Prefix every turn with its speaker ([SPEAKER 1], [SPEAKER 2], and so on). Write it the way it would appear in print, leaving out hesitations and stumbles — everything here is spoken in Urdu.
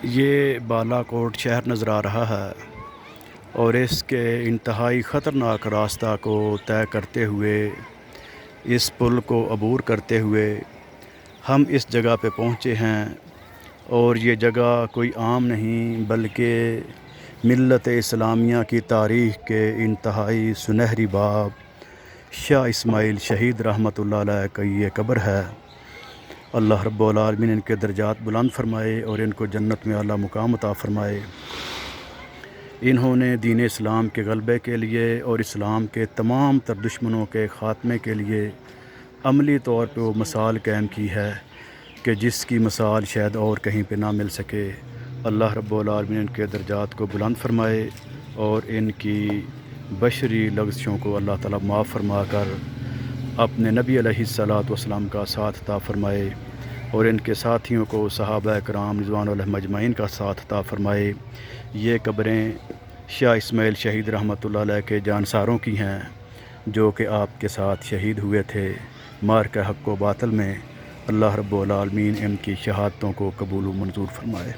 [SPEAKER 1] یہ بالا کوٹ شہر نظر آ رہا ہے اور اس کے انتہائی خطرناک راستہ کو طے کرتے ہوئے، اس پل کو عبور کرتے ہوئے ہم اس جگہ پہ پہنچے ہیں۔ اور یہ جگہ کوئی عام نہیں بلکہ ملت اسلامیہ کی تاریخ کے انتہائی سنہری باب شاہ اسماعیل شہید رحمۃ اللہ علیہ کی یہ قبر ہے۔ اللہ رب العالمین ان کے درجات بلند فرمائے اور ان کو جنت میں اعلیٰ مقام عطا فرمائے۔ انہوں نے دین اسلام کے غلبے کے لیے اور اسلام کے تمام تر دشمنوں کے خاتمے کے لیے عملی طور پہ وہ مثال قائم کی ہے کہ جس کی مثال شاید اور کہیں پہ نہ مل سکے۔ اللہ رب العالمین ان کے درجات کو بلند فرمائے اور ان کی بشری لغزشوں کو اللہ تعالیٰ معاف فرما کر اپنے نبی علیہ الصلوۃ والسلام کا ساتھ عطا فرمائے اور ان کے ساتھیوں کو صحابہ کرام رضوان علیہم اجمعین کا ساتھ عطا فرمائے۔ یہ قبریں شاہ اسماعیل شہید رحمۃ اللہ علیہ کے جانساروں کی ہیں جو کہ آپ کے ساتھ شہید ہوئے تھے معرکہ حق و باطل میں۔ اللہ رب العالمین ان کی شہادتوں کو قبول و منظور فرمائے۔